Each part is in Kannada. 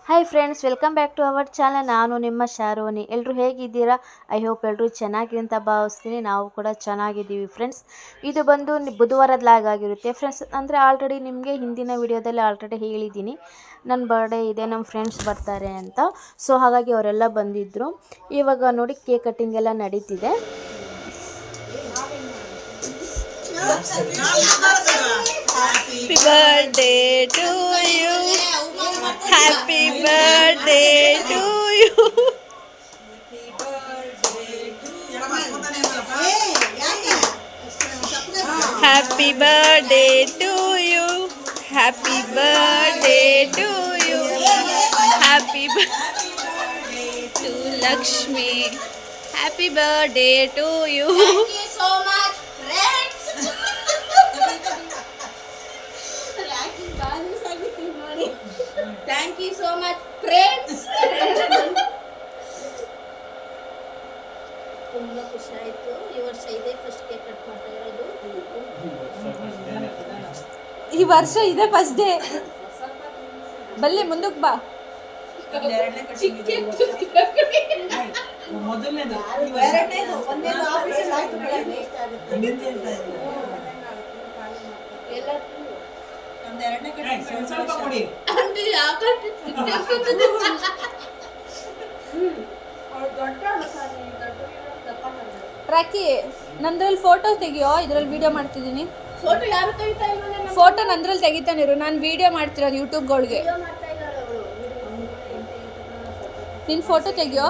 Hi friends, welcome back to our channel. ನಾನು ನಿಮ್ಮ ಶಾರೋನಿ. ಎಲ್ಲರೂ ಹೇಗಿದ್ದೀರಾ? ಐ ಹೋಪ್ ಎಲ್ಲರೂ ಚೆನ್ನಾಗಿ ಅಂತ ಭಾವಿಸ್ತೀನಿ. ನಾವು ಕೂಡ ಚೆನ್ನಾಗಿದ್ದೀವಿ ಫ್ರೆಂಡ್ಸ್. ಇದು ಬಂದು ಬುಧವಾರದ ಲಾಗ್ ಆಗಿರುತ್ತೆ ಫ್ರೆಂಡ್ಸ್. ಅಂದರೆ ಆಲ್ರೆಡಿ ನಿಮಗೆ ಹಿಂದಿನ ವಿಡಿಯೋದಲ್ಲಿ ಆಲ್ರೆಡಿ ಹೇಳಿದ್ದೀನಿ, ನನ್ನ ಬರ್ಡೇ ಇದೆ, ನಮ್ಮ ಫ್ರೆಂಡ್ಸ್ ಬರ್ತಾರೆ ಅಂತ. ಸೊ ಹಾಗಾಗಿ ಅವರೆಲ್ಲ ಬಂದಿದ್ದರು. ಇವಾಗ ನೋಡಿ ಕೇಕ್ ಕಟ್ಟಿಂಗ್ ಎಲ್ಲ ನಡೀತಿದೆ. Happy birthday to you. Happy birthday to you. Happy birthday to you. Happy birthday to you. Happy birthday to Lakshmi. Happy birthday to you. Thank you so much, friends. Thank you so much, friends. ತುಂಬಾ ಖುಷಿ ಆಯ್ತು. ಈ ವರ್ಷ ಇದೆ ಫಸ್ಟ್ ಕೇಕ್ ಕಟ್ ಮಾಡ್ತಾ ಇರೋದು. ಈ ವರ್ಷ ಇದೆ ಫಸ್ಟ್ ಡೇ. ಬಲ್ಲಿ ಮುಂದಕ್ಕೆ ಬಾ. ಮೊದಲನೇದು ರಾಕಿ, ನಂದ್ರಲ್ಲಿ ಫೋಟೋ ತೆಗಿಯೋ, ಇದ್ರಲ್ಲಿ ವಿಡಿಯೋ ಮಾಡ್ತಿದ್ದೀನಿ. ಫೋಟೋ ಯಾರು ತೆಗಿತಾ ಇಲ್ಲ? ಫೋಟೋ ನಂದ್ರಲ್ಲಿ ತೆಗಿತಾನಿರು, ನಾನು ವಿಡಿಯೋ ಮಾಡ್ತಿರೋದು ಯೂಟ್ಯೂಬ್ಗಳಿಗೆ. ಮಾಡ್ತಾ ಇದ್ದಾರೆ ಅವರು. ನಿನ್ನ ಫೋಟೋ ತೆಗಿಯೋ.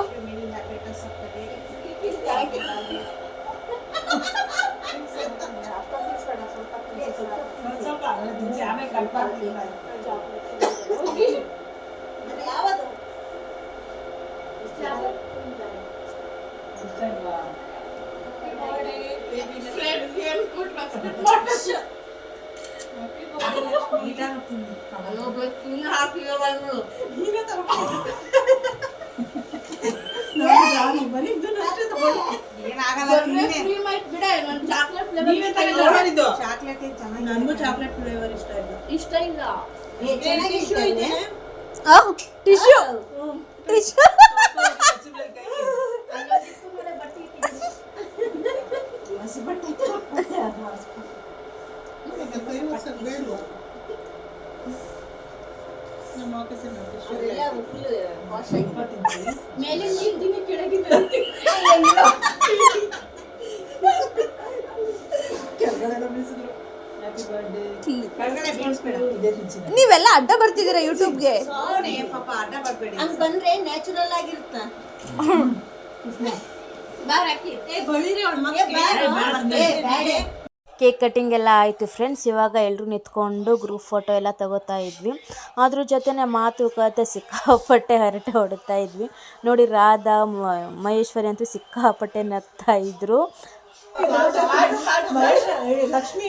ಯಾವುದು ನನಗೂ ಚಾಕ್ಲೇಟ್ ಫ್ಲೇವರ್ ಇಷ್ಟ ಇಲ್ಲ. ಟಿಶ್ಯೂ ಮೇಲೆ ನೀರು ಕೆಳಗಿನ ನೀವೆಲ್ಲ ಅಡ್ಡ ಬರ್ತಿದ್ದೀರಾ ಯೂಟ್ಯೂಬ್ಗೆ. ಹಂಗ್ ಬಂದ್ರೆ ನ್ಯಾಚುರಲ್ ಆಗಿರುತ್ತ. ಕೇಕ್ ಕಟ್ಟಿಂಗ್ ಎಲ್ಲ ಆಯಿತು ಫ್ರೆಂಡ್ಸ್. ಇವಾಗ ಎಲ್ಲರೂ ನಿಂತ್ಕೊಂಡು ಗ್ರೂಪ್ ಫೋಟೋ ಎಲ್ಲ ತಗೋತಾ ಇದ್ವಿ. ಅದ್ರ ಜೊತೆನೇ ಮಾತುಕತೆ ಸಿಕ್ಕಾಪಟ್ಟೆ ಹರಟೆ ಹೊಡಿತಾ ಇದ್ವಿ. ನೋಡಿ, ರಾಧಾ ಮಹೇಶ್ವರಿ ಅಂತೂ ಸಿಕ್ಕಾಪಟ್ಟೆ ನಗ್ತಾ ಇದ್ರು. ಲಕ್ಷ್ಮಿ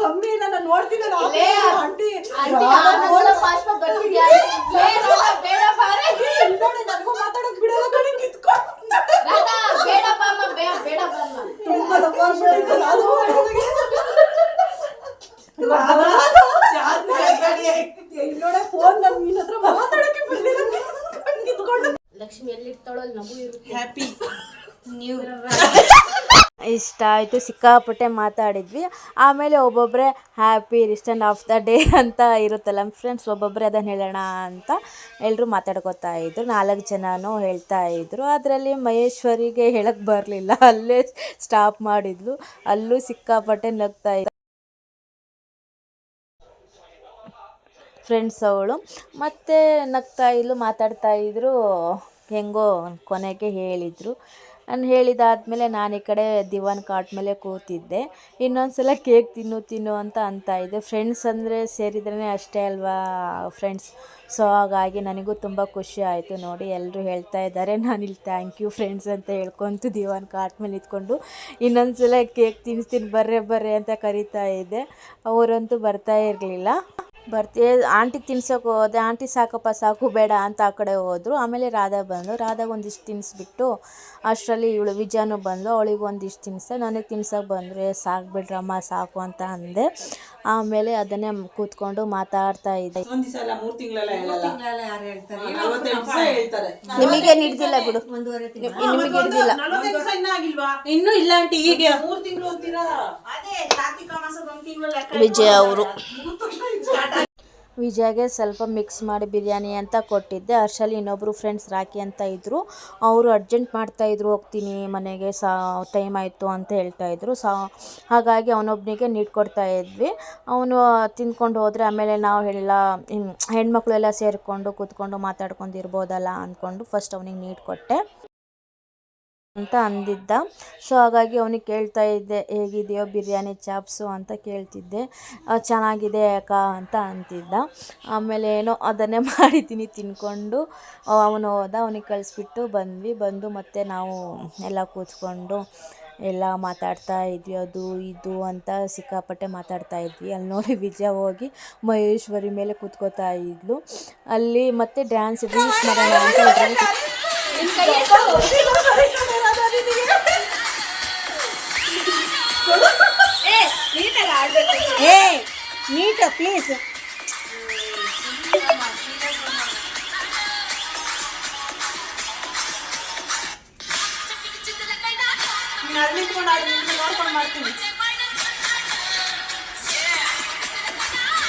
ಕಮ್ಮಿ ನಾನು ನೋಡ್ತೀನಿ. ನನಗೂ ಮಾತಾಡಕ್ ಬಿಡಲ್ಲ. ಫೋನ್ ನನ್ನ ನಿನ್ನ ಹತ್ರ ಮಾತಾಡಕ್ಕೆ ಬಿಡಲಿಲ್ಲ. ಲಕ್ಷ್ಮಿ ಎಲ್ಲಿರ್ತಾಳೋ ಅಲ್ಲಿ ನಗು ಇರುತ್ತೆ. ಹ್ಯಾಪಿ ನ್ಯೂ ಇಷ್ಟ ಆಯಿತು, ಸಿಕ್ಕಾಪಟ್ಟೆ ಮಾತಾಡಿದ್ವಿ. ಆಮೇಲೆ ಒಬ್ಬೊಬ್ಬರೇ happy return of the day ಅಂತ ಇರುತ್ತಲ್ಲ ಫ್ರೆಂಡ್ಸ್, ಒಬ್ಬೊಬ್ಬರೇ ಅದನ್ನು ಹೇಳೋಣ ಅಂತ ಎಲ್ಲರೂ ಮಾತಾಡ್ಕೋತಾ ಇದ್ರು. 4 ಜನನೂ ಹೇಳ್ತಾ ಇದ್ರು. ಅದರಲ್ಲಿ ಮಹೇಶ್ವರಿಗೆ ಹೇಳಕ್ಕೆ ಬರಲಿಲ್ಲ, ಅಲ್ಲೇ ಸ್ಟಾಪ್ ಮಾಡಿದ್ಲು. ಅಲ್ಲೂ ಸಿಕ್ಕಾಪಟ್ಟೆ ನಗ್ತಾ ಇದ್ದ ಫ್ರೆಂಡ್ಸ್ ಅವಳು. ಮತ್ತು ನಗ್ತಾ ಇದ್ಲು, ಮಾತಾಡ್ತಾ ಇದ್ರು. ಹೆಂಗೋ ಕೊನೆಗೆ ಹೇಳಿದರು. ನಾನು ಹೇಳಿದಾದ್ಮೇಲೆ ನಾನು ಈ ಕಡೆ ದಿವಾನ್ ಕಾಟ್ ಮೇಲೆ ಕೂತಿದ್ದೆ. ಇನ್ನೊಂದು ಸಲ ಕೇಕ್ ತಿನ್ನು ಅಂತ ಇದ್ದೆ. ಫ್ರೆಂಡ್ಸ್ ಅಂದರೆ ಸೇರಿದ್ರೇ ಅಷ್ಟೇ ಅಲ್ವಾ ಫ್ರೆಂಡ್ಸ್. ಸೊ ಹಾಗಾಗಿ ನನಗೂ ತುಂಬ ಖುಷಿ ಆಯಿತು. ನೋಡಿ, ಎಲ್ಲರೂ ಹೇಳ್ತಾ ಇದ್ದಾರೆ. ನಾನಿಲ್ಲಿ ಥ್ಯಾಂಕ್ ಯು ಫ್ರೆಂಡ್ಸ್ ಅಂತ ಹೇಳ್ಕೊತು ದಿವಾನ್ ಕಾಟ್ ಮೇಲೆ ನಿಂತ್ಕೊಂಡು ಇನ್ನೊಂದು ಸಲ ಕೇಕ್ ತಿನ್ನಿಸ್ತೀನಿ ಬರ್ರೆ ಅಂತ ಕರಿತಾ ಇದ್ದೆ. ಅವರಂತೂ ಬರ್ತಾ ಇರಲಿಲ್ಲ. ಆಂಟಿಗೆ ತಿನ್ಸೋಕೆ ಹೋದೆ. ಆಂಟಿ ಸಾಕಪ್ಪ ಸಾಕು ಬೇಡ ಅಂತ ಆ ಕಡೆ ಹೋದರು. ಆಮೇಲೆ ರಾಧಾ ಬಂದು ರಾಧಾಗೆ ಒಂದಿಷ್ಟು ತಿನ್ನಿಸ್ಬಿಟ್ಟು ಅಷ್ಟರಲ್ಲಿ ಇವಳು ವಿಜಯನೂ ಬಂದು ಅವಳಿಗೆ ಒಂದಿಷ್ಟು ತಿನ್ನಿಸ್ದೆ. ನನಗೆ ತಿನ್ಸೋಕೆ ಬಂದರೆ ಸಾಕು ಬಿಡ್ರಮ್ಮ ಸಾಕು ಅಂತ ಅಂದೆ. ಆಮೇಲೆ ಅದನ್ನೇ ಕೂತ್ಕೊಂಡು ಮಾತಾಡ್ತಾ ಇದ್ದೆ. ಒಂದ್ ದಿವಸ ಅಲ್ಲ 3 ತಿಂಗಳೆಲ್ಲ ಹೇಳಲ್ಲ, 48 ದಿವಸ ಹೇಳ್ತಾರೆ. ನಿಮಗೆ ಹಿಡ್ದಿಲ್ಲ ಬಿಡು, ನಿಮಗೆ ಹಿಡ್ದಿಲ್ಲ. 40 ದಿವಸ ಇನ್ನ ಆಗಿಲ್ವಾ? ಇನ್ನೂ ಇಲ್ಲ ಆಂಟಿ, ಈಗ 3 ತಿಂಗಳು ಅಂತೀರಾ? ವಿಜಯ್ ಅವರು ವಿಜಯ್ಗೆ ಸ್ವಲ್ಪ ಮಿಕ್ಸ್ ಮಾಡಿ ಬಿರಿಯಾನಿ ಅಂತ ಕೊಟ್ಟಿದ್ದೆ. ಅಷ್ಟರಲ್ಲಿ ಇನ್ನೊಬ್ಬರು ಫ್ರೆಂಡ್ಸ್ ರಾಕಿ ಅಂತ ಇದ್ದರು. ಅವರು ಅರ್ಜೆಂಟ್ ಮಾಡ್ತಾಯಿದ್ರು, ಹೋಗ್ತೀನಿ ಮನೆಗೆ ಟೈಮ್ ಆಯಿತು ಅಂತ ಹೇಳ್ತಾಯಿದ್ರು. ಹಾಗಾಗಿ ಅವನೊಬ್ಬನಿಗೆ ನೀಡ್ಕೊಡ್ತಾ ಇದ್ವಿ. ಅವನು ತಿಂದ್ಕೊಂಡು ಹೋದರೆ ಆಮೇಲೆ ನಾವು ಎಲ್ಲ ಹೆಣ್ಮಕ್ಳೆಲ್ಲ ಸೇರಿಕೊಂಡು ಕೂತ್ಕೊಂಡು ಮಾತಾಡ್ಕೊಂಡಿರ್ಬೋದಲ್ಲ ಅಂದ್ಕೊಂಡು ಫಸ್ಟ್ ಅವನಿಗೆ ನೀಡ್ಕೊಟ್ಟೆ ಅಂತ ಅಂದಿದ್ದ. ಸೊ ಹಾಗಾಗಿ ಅವನಿಗೆ ಕೇಳ್ತಾ ಇದ್ದೆ, ಹೇಗಿದೆಯೋ ಬಿರಿಯಾನಿ ಚಾಪ್ಸು ಅಂತ ಕೇಳ್ತಿದ್ದೆ. ಚೆನ್ನಾಗಿದೆ ಅಕ್ಕ ಅಂತ ಅಂತಿದ್ದ. ಆಮೇಲೆ ಏನೋ ಅದನ್ನೇ ಮಾಡಿದ್ದೀನಿ ತಿನ್ಕೊಂಡು ಅವನು ಹೋದ. ಅವನಿಗೆ ಕಳಿಸ್ಬಿಟ್ಟು ಬಂದು ಮತ್ತೆ ನಾವು ಎಲ್ಲ ಕೂತ್ಕೊಂಡು ಎಲ್ಲ ಮಾತಾಡ್ತಾ ಇದ್ವಿ. ಅದು ಇದು ಅಂತ ಸಿಕ್ಕಾಪಟ್ಟೆ ಮಾತಾಡ್ತಾ ಇದ್ವಿ. ಅಲ್ಲಿ ನೋಡಿ ವಿಜಯ ಹೋಗಿ ಮಹೇಶ್ವರಿ ಮೇಲೆ ಕೂತ್ಕೋತಾ ಇದ್ಲು. ಅಲ್ಲಿ ಮತ್ತೆ ಡ್ಯಾನ್ಸ್ ರೀಲ್ಸ್ ಮಾಡೋಣ ಅಂತ ನೀಟ ಪ್ಲೀಸ್. ನೋಡ್ಕೊಂಡು ಮಾಡ್ತೀನಿ.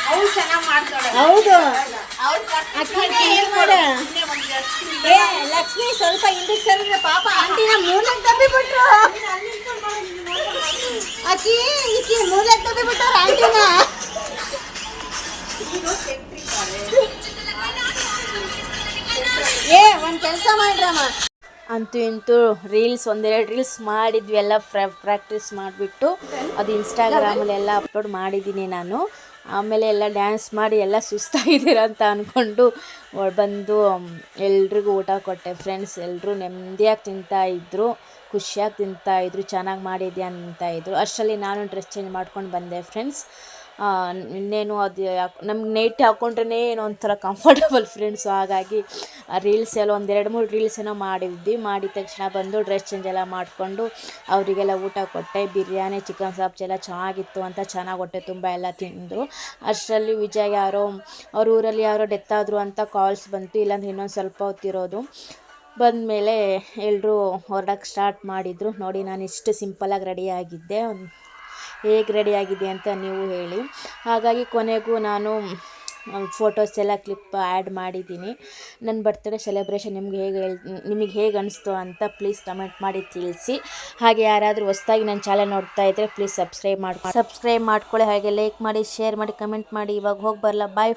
ಅವ್ಳು ಚೆನ್ನಾಗಿ ಮಾಡ್ತಾಳೆ. ಹೌದು ಅಕ್ಕಿನೇ ಏನ್ ಮಾಡ. ಏ ಲಕ್ಷ್ಮಿ ಸ್ವಲ್ಪ ಹಿಂದಕ್ಕೆ ಸರಿದ್ರೆ ಪಾಪ ಆಂಟಿನ ಮೂಲೆಗೆ ತಬ್ಬಿಬಿಟ್ರು. ಈಕಿ ಮೂಲೆಗೆ ತಬ್ಬಿಬಿಟ್ಟಾರ ಆಂಟಿನ. ಒಂದ್ ಕೆಲಸ ಮಾಡ್ರಮ್ಮ. ಅಂತೂ ಇಂತೂ ಒಂದೆರಡು ರೀಲ್ಸ್ ಮಾಡಿದ್ವಿ. ಎಲ್ಲ ಪ್ರಾಕ್ಟೀಸ್ ಮಾಡಿಬಿಟ್ಟು ಅದು ಇನ್ಸ್ಟಾಗ್ರಾಮಲ್ಲೆಲ್ಲ ಅಪ್ಲೋಡ್ ಮಾಡಿದ್ದೀನಿ ನಾನು. ಆಮೇಲೆ ಎಲ್ಲ ಡ್ಯಾನ್ಸ್ ಮಾಡಿ ಎಲ್ಲ ಸುಸ್ತಾಗಿದ್ದೀರ ಅಂತ ಅಂದ್ಕೊಂಡು ಬಂದು ಎಲ್ರಿಗೂ ಊಟ ಕೊಟ್ಟೆ. ಫ್ರೆಂಡ್ಸ್ ಎಲ್ಲರೂ ನೆಮ್ಮದಿಯಾಗಿ ತಿಂತಾಯಿದ್ರು, ಖುಷಿಯಾಗಿ ತಿಂತಾಯಿದ್ರು, ಚೆನ್ನಾಗಿ ಮಾಡಿದ್ಯಾ ಅಂತಾಯಿದ್ರು. ಅಷ್ಟರಲ್ಲಿ ನಾನು ಡ್ರೆಸ್ ಚೇಂಜ್ ಮಾಡ್ಕೊಂಡು ಬಂದೆ ಫ್ರೆಂಡ್ಸ್. ಇನ್ನೇನು ಅದು ನಮ್ಗೆ ನೈಟ್ ಹಾಕ್ಕೊಂಡ್ರೆ ಏನೋ ಒಂಥರ ಕಂಫರ್ಟಬಲ್ ಫ್ರೆಂಡ್ಸು. ಹಾಗಾಗಿ ರೀಲ್ಸ್ ಎಲ್ಲ 1-2-3 ರೀಲ್ಸ್ ಏನೋ ಮಾಡಿದ್ವಿ. ಮಾಡಿದ ತಕ್ಷಣ ಬಂದು ಡ್ರೆಸ್ ಚೇಂಜ್ ಎಲ್ಲ ಮಾಡಿಕೊಂಡು ಅವರಿಗೆಲ್ಲ ಊಟ ಕೊಟ್ಟೆ. ಬಿರಿಯಾನಿ, ಚಿಕನ್ ಸಾಪ್ಸ್ ಎಲ್ಲ ಚೆನ್ನಾಗಿತ್ತು ಅಂತ ಚೆನ್ನಾಗಿ ಹೊಟ್ಟೆ ತುಂಬ ಎಲ್ಲ ತಿಂದರು. ಅಷ್ಟರಲ್ಲಿ ವಿಜಯ್ ಅವ್ರ ಊರಲ್ಲಿ ಯಾರೋ ಡೆತ್ ಆದರು ಅಂತ ಕಾಲ್ಸ್ ಬಂತು. ಇಲ್ಲಾಂದ್ರೆ ಇನ್ನೊಂದು ಸ್ವಲ್ಪ ಹೊತ್ತಿರೋದು. ಬಂದಮೇಲೆ ಎಲ್ಲರೂ ಹೊರಡೋಕ್ಕೆ ಸ್ಟಾರ್ಟ್ ಮಾಡಿದರು. ನೋಡಿ ನಾನು ಇಷ್ಟು ಸಿಂಪಲಾಗಿ ರೆಡಿಯಾಗಿದ್ದೆ. ಹೇಗೆ ರೆಡಿಯಾಗಿದೆ ಅಂತ ನೀವು ಹೇಳಿ. ಹಾಗಾಗಿ ಕೊನೆಗೂ ನಾನು ಫೋಟೋಸ್ ಎಲ್ಲ ಕ್ಲಿಪ್ ಆ್ಯಡ್ ಮಾಡಿದ್ದೀನಿ. ನನ್ನ ಬರ್ತ್ಡೇ ಸೆಲೆಬ್ರೇಷನ್ ನಿಮಗೆ ಹೇಗೆ ಅನಿಸ್ತು ಅಂತ ಪ್ಲೀಸ್ ಕಮೆಂಟ್ ಮಾಡಿ ತಿಳಿಸಿ. ಹಾಗೆ ಯಾರಾದರೂ ಹೊಸದಾಗಿ ನನ್ನ ಚಾನಲ್ ನೋಡ್ತಾ ಇದ್ದರೆ ಪ್ಲೀಸ್ ಸಬ್ಸ್ಕ್ರೈಬ್ ಮಾಡ್ಕೊಳ್ಳಿ. ಹಾಗೆ ಲೈಕ್ ಮಾಡಿ, ಶೇರ್ ಮಾಡಿ, ಕಮೆಂಟ್ ಮಾಡಿ. ಇವಾಗ ಹೋಗಿ ಬರಲ್ಲ. ಬಾಯ್.